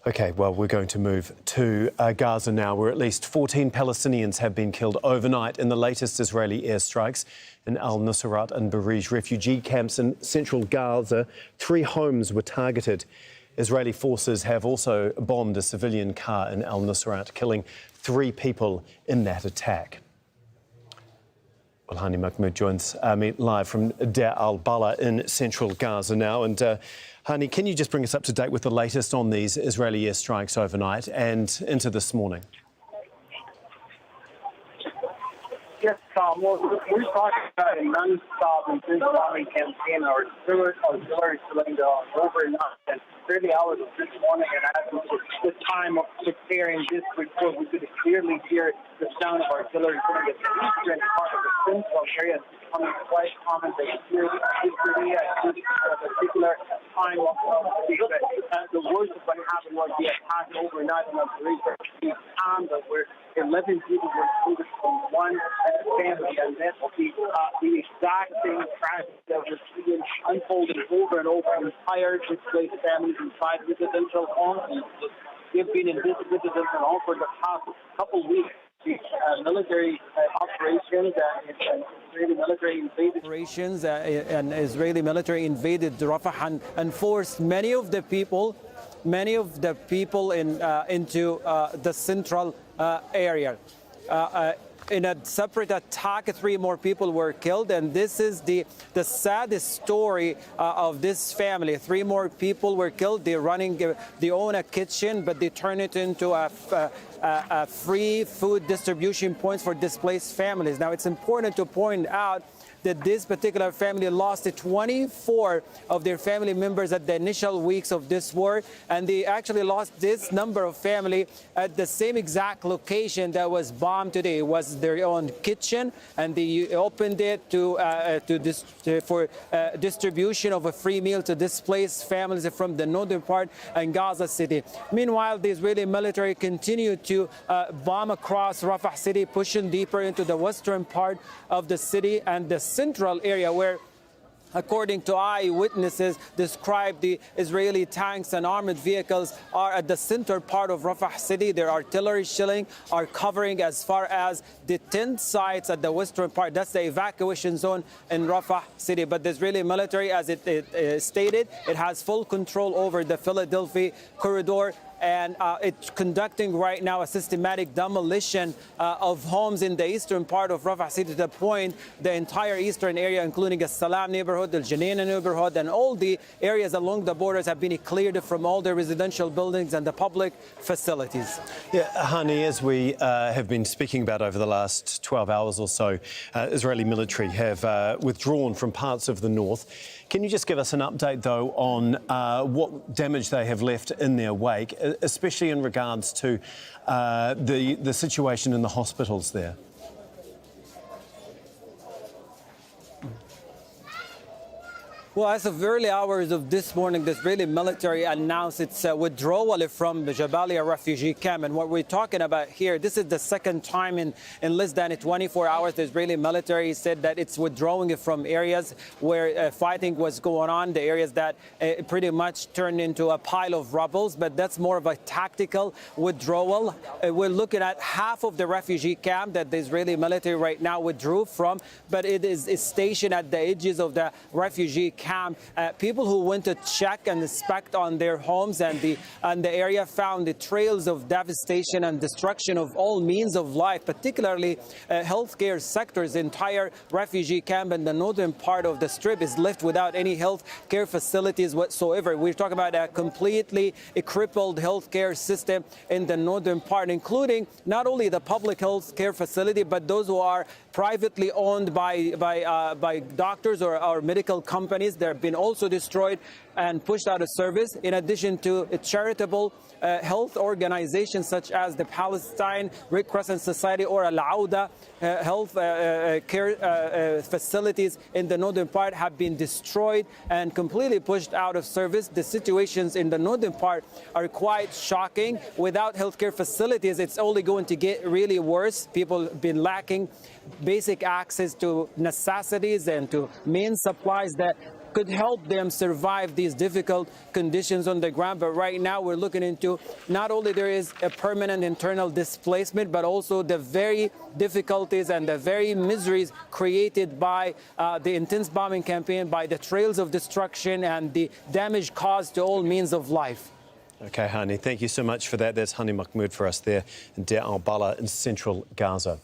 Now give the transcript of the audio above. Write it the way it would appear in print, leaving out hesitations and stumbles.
OK, well, we're going to move to Gaza now, where at least 14 Palestinians have been killed overnight in the latest Israeli airstrikes in al-Nusrat and Barij refugee camps in central Gaza. 3 homes were targeted. Israeli forces have also bombed a civilian car in al-Nusrat, killing 3 people in that attack. Well, Hani Mahmoud joins me live from Deir al-Balah in central Gaza now. And Hani, can you just bring us up to date with the latest on these Israeli airstrikes overnight and into this morning? Yes, Tom. Well, we're talking about a non-stop intense bombing campaign or artillery cylinder overnight and 30 hours of this morning, and as the time of preparing this report, we could clearly hear the sound of artillery coming at the eastern part of the central area. It's becoming quite common that you hear this area at this particular time of the worst of what happened was the attack overnight on a Barij camp where 11 people were recruited from one family, and that's the exact same tragedy that we're seeing unfolding over and over in entire displaced families inside residential homes. They've been in this residential home for the past couple of weeks. Military operations and Israeli military invaded Israeli military invaded Rafah and forced many of the people into the central area. In a separate attack, 3 more people were killed, and this is the saddest story of this family. 3 more people were killed. They own a kitchen, but they turn it into a free food distribution points for displaced families. Now, it's important to point out that this particular family lost 24 of their family members at the initial weeks of this war, and they actually lost this number of family at the same exact location that was bombed today. It was their own kitchen, and they opened it for distribution of a free meal to displaced families from the northern part and Gaza City. Meanwhile, the Israeli military continued to bomb across Rafah city, pushing deeper into the western part of the city and the central area where, according to eyewitnesses, described the Israeli tanks and armored vehicles are at the center part of Rafah city. Their artillery shelling are covering as far as the 10 sites at the western part. That's the evacuation zone in Rafah city. But the Israeli military, as it stated, it has full control over the Philadelphi Corridor, and it's conducting right now a systematic demolition of homes in the eastern part of Rafah city, to the point the entire eastern area, including as-Salam neighborhood, al-Jenina neighborhood, and all the areas along the borders have been cleared from all the residential buildings and the public facilities. Yeah, Hani, as we have been speaking about over the last 12 hours or so, Israeli military have withdrawn from parts of the north. Can you just give us an update, though, on what damage they have left in their wake, especially in regards to the situation in the hospitals there? Well, as of early hours of this morning, the Israeli military announced its withdrawal from the Jabalia refugee camp. And what we're talking about here, this is the second time in less than 24 hours, the Israeli military said that it's withdrawing from areas where fighting was going on, the areas that pretty much turned into a pile of rubble. But that's more of a tactical withdrawal. We're looking at half of the refugee camp that the Israeli military right now withdrew from, but it is stationed at the edges of the refugee camp. People who went to check and inspect on their homes and the area found the trails of devastation and destruction of all means of life, particularly healthcare sectors. The entire refugee camp in the northern part of the strip is left without any health care facilities whatsoever. We're talking about a completely crippled healthcare system in the northern part, including not only the public health care facility, but those who are privately owned by doctors or medical companies. They've been also destroyed and pushed out of service, in addition to charitable health organizations such as the Palestine Red Crescent Society or Al-Auda health care facilities in the northern part have been destroyed and completely pushed out of service. The situations in the northern part are quite shocking. Without healthcare facilities, it's only going to get really worse. People have been lacking basic access to necessities and to main supplies that could help them survive these difficult conditions on the ground. But right now we're looking into not only there is a permanent internal displacement, but also the very difficulties and the very miseries created by the intense bombing campaign, by the trails of destruction and the damage caused to all means of life. OK, Hani, thank you so much for that. That's Hani Mahmoud for us there in Deir al-Balah in central Gaza.